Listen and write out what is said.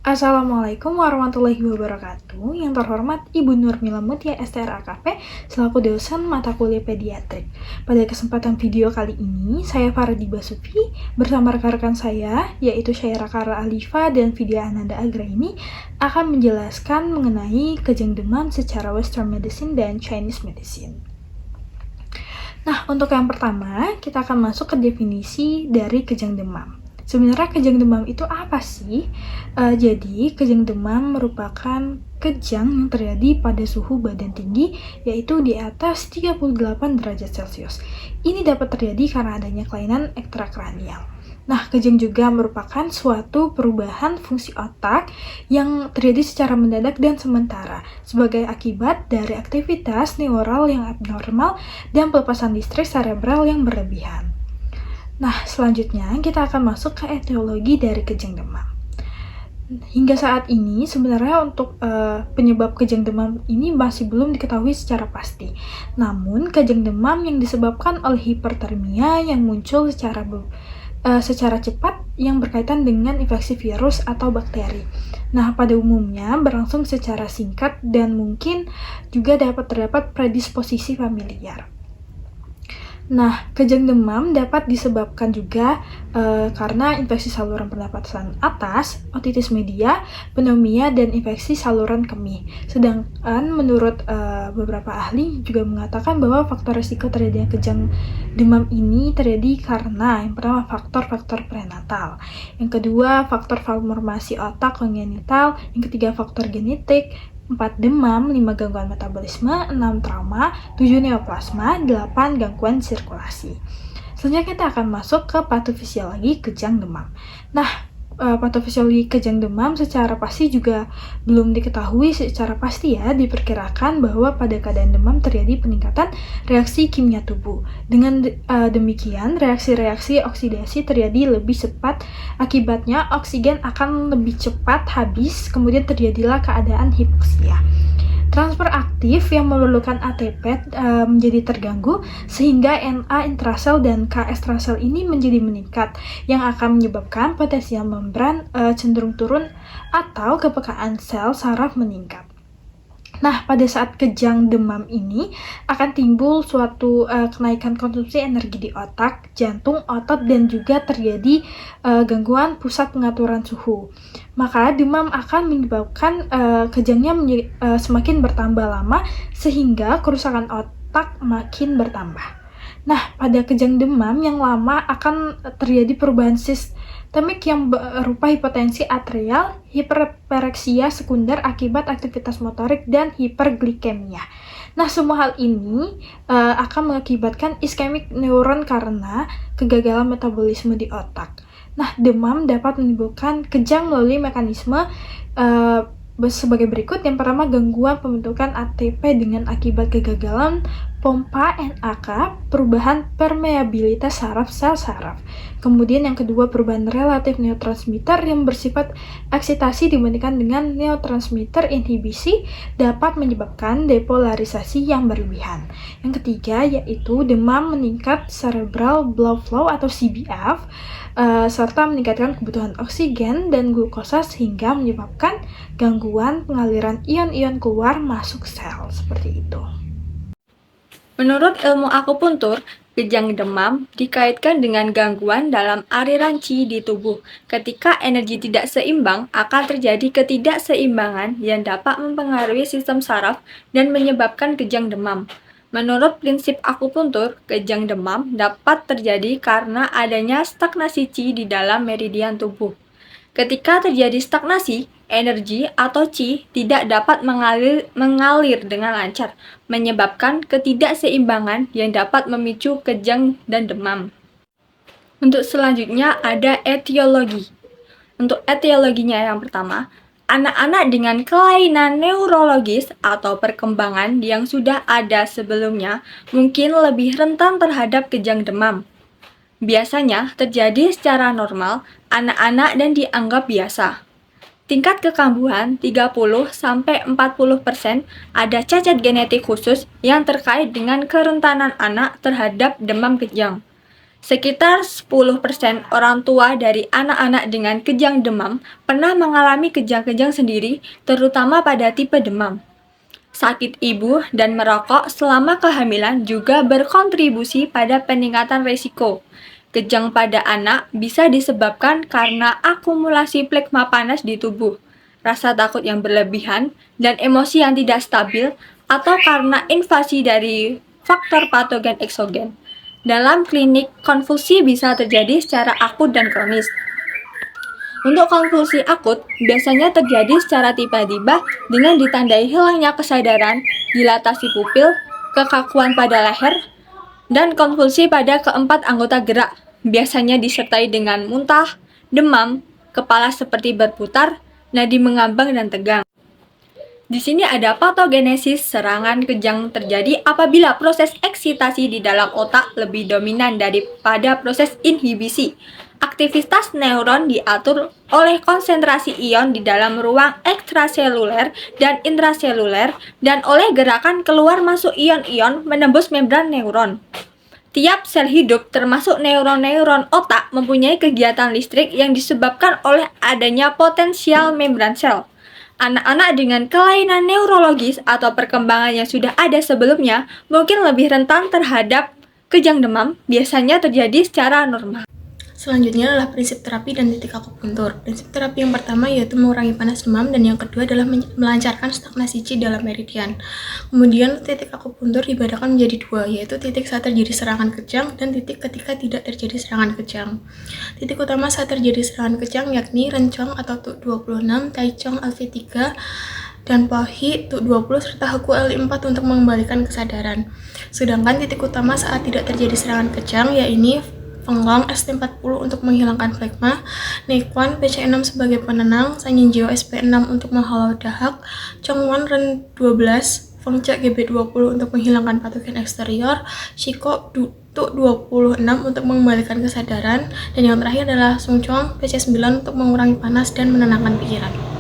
Assalamualaikum warahmatullahi wabarakatuh. Yang terhormat Ibu Nurmila Mutia STRAKP selaku dosen mata kuliah pediatrik. Pada kesempatan video kali ini, saya Faradi Basufi bersama rekan-rekan saya, yaitu Syaira Kara Alifa dan Vidya Ananda Agraini, akan menjelaskan mengenai kejang demam secara Western Medicine dan Chinese Medicine. Nah, untuk yang pertama, kita akan masuk ke definisi dari kejang demam. Sebenarnya kejang demam itu apa sih? Jadi, kejang demam merupakan kejang yang terjadi pada suhu badan tinggi, yaitu di atas 38 derajat Celcius. Ini dapat terjadi karena adanya kelainan ekstrakranial. Nah, kejang juga merupakan suatu perubahan fungsi otak yang terjadi secara mendadak dan sementara sebagai akibat dari aktivitas neural yang abnormal dan pelepasan listrik cerebral yang berlebihan. Nah, selanjutnya kita akan masuk ke etiologi dari kejang demam. Hingga saat ini sebenarnya untuk penyebab kejang demam ini masih belum diketahui secara pasti. Namun, kejang demam yang disebabkan oleh hipertermia yang muncul secara cepat yang berkaitan dengan infeksi virus atau bakteri. Nah, pada umumnya berlangsung secara singkat dan mungkin juga dapat terdapat predisposisi familiar. Nah, kejang demam dapat disebabkan juga karena infeksi saluran pernapasan atas, otitis media, pneumonia, dan infeksi saluran kemih. Sedangkan menurut beberapa ahli juga mengatakan bahwa faktor risiko terjadinya kejang demam ini terjadi karena yang pertama faktor-faktor prenatal, yang kedua faktor malformasi otak kongenital, yang ketiga faktor genetik, 4 demam, 5 gangguan metabolisme, 6 trauma, 7 neoplasma, 8 gangguan sirkulasi. Selanjutnya kita akan masuk ke patofisiologi kejang demam. Nah, patofisiologi kejang demam secara pasti juga belum diketahui secara pasti ya. Diperkirakan bahwa pada keadaan demam terjadi peningkatan reaksi kimia tubuh. Dengan demikian, reaksi-reaksi oksidasi terjadi lebih cepat. Akibatnya, oksigen akan lebih cepat habis, kemudian terjadilah keadaan hipoksia. Transfer aktif yang memerlukan ATP menjadi terganggu sehingga Na intrasel dan K extrasel ini menjadi meningkat yang akan menyebabkan potensial membran cenderung turun atau kepekaan sel saraf meningkat. Nah, pada saat kejang demam ini akan timbul suatu kenaikan konsumsi energi di otak, jantung, otot, dan juga terjadi gangguan pusat pengaturan suhu. Maka demam akan menyebabkan kejangnya semakin bertambah lama sehingga kerusakan otak makin bertambah. Nah, pada kejang demam yang lama akan terjadi perubahan sistemik yang berupa hipotensi atrial, hiperpereksia sekunder akibat aktivitas motorik, dan hiperglikemia. Nah, semua hal ini akan mengakibatkan iskemik neuron karena kegagalan metabolisme di otak. Nah, demam dapat menimbulkan kejang melalui mekanisme sebagai berikut. Yang pertama, gangguan pembentukan ATP dengan akibat kegagalan pompa NAK, perubahan permeabilitas saraf sel saraf. Kemudian yang kedua, perubahan relatif neurotransmitter yang bersifat eksitasi dibandingkan dengan neurotransmitter inhibisi dapat menyebabkan depolarisasi yang berlebihan. Yang ketiga yaitu demam meningkat cerebral blood flow atau CBF, serta meningkatkan kebutuhan oksigen dan glukosa sehingga menyebabkan gangguan pengaliran ion-ion keluar masuk sel, seperti itu. Menurut ilmu akupuntur, kejang demam dikaitkan dengan gangguan dalam aliran qi di tubuh. Ketika energi tidak seimbang, akan terjadi ketidakseimbangan yang dapat mempengaruhi sistem saraf dan menyebabkan kejang demam. Menurut prinsip akupuntur, kejang demam dapat terjadi karena adanya stagnasi qi di dalam meridian tubuh. Ketika terjadi stagnasi, energi atau qi tidak dapat mengalir dengan lancar, menyebabkan ketidakseimbangan yang dapat memicu kejang dan demam. Untuk selanjutnya ada etiologi. Untuk etiologinya yang pertama, anak-anak dengan kelainan neurologis atau perkembangan yang sudah ada sebelumnya mungkin lebih rentan terhadap kejang demam. Biasanya terjadi secara normal, anak-anak dan dianggap biasa. Tingkat kekambuhan 30-40%, ada cacat genetik khusus yang terkait dengan kerentanan anak terhadap demam kejang. Sekitar 10% orang tua dari anak-anak dengan kejang demam pernah mengalami kejang-kejang sendiri, terutama pada tipe demam. Sakit ibu dan merokok selama kehamilan juga berkontribusi pada peningkatan risiko. Kejang pada anak bisa disebabkan karena akumulasi plasma panas di tubuh, rasa takut yang berlebihan, dan emosi yang tidak stabil, atau karena invasi dari faktor patogen eksogen. Dalam klinik, konvulsi bisa terjadi secara akut dan kronis. Untuk konvulsi akut, biasanya terjadi secara tiba-tiba dengan ditandai hilangnya kesadaran, dilatasi pupil, kekakuan pada leher, dan konvulsi pada keempat anggota gerak, biasanya disertai dengan muntah, demam, kepala seperti berputar, nadi mengambang dan tegang. Di sini ada patogenesis. Serangan kejang terjadi apabila proses eksitasi di dalam otak lebih dominan daripada proses inhibisi. Aktivitas neuron diatur oleh konsentrasi ion di dalam ruang ekstraseluler dan intraseluler dan oleh gerakan keluar masuk ion-ion menembus membran neuron. Tiap sel hidup, termasuk neuron-neuron otak, mempunyai kegiatan listrik yang disebabkan oleh adanya potensial membran sel. Anak-anak dengan kelainan neurologis atau perkembangan yang sudah ada sebelumnya mungkin lebih rentan terhadap kejang demam, biasanya terjadi secara normal. Selanjutnya adalah prinsip terapi dan titik akupuntur. Prinsip terapi yang pertama yaitu mengurangi panas demam, dan yang kedua adalah melancarkan stagnasi qi dalam meridian. Kemudian titik akupuntur dibedakan menjadi dua, yaitu titik saat terjadi serangan kejang dan titik ketika tidak terjadi serangan kejang. Titik utama saat terjadi serangan kejang yakni rencong atau tuk 26, taichong LV3, dan pahi tuk 20 serta heku L4 untuk mengembalikan kesadaran. Sedangkan titik utama saat tidak terjadi serangan kejang yaitu Fenglong ST40 untuk menghilangkan flegma, Nequan PC6 sebagai penenang, Sanjinjio SP6 untuk menghalau dahak, Chongwon Ren 12, Fengce GB20 untuk menghilangkan patogen eksterior, Shiko Tuk 26 untuk mengembalikan kesadaran, dan yang terakhir adalah Sungchong PC9 untuk mengurangi panas dan menenangkan pikiran.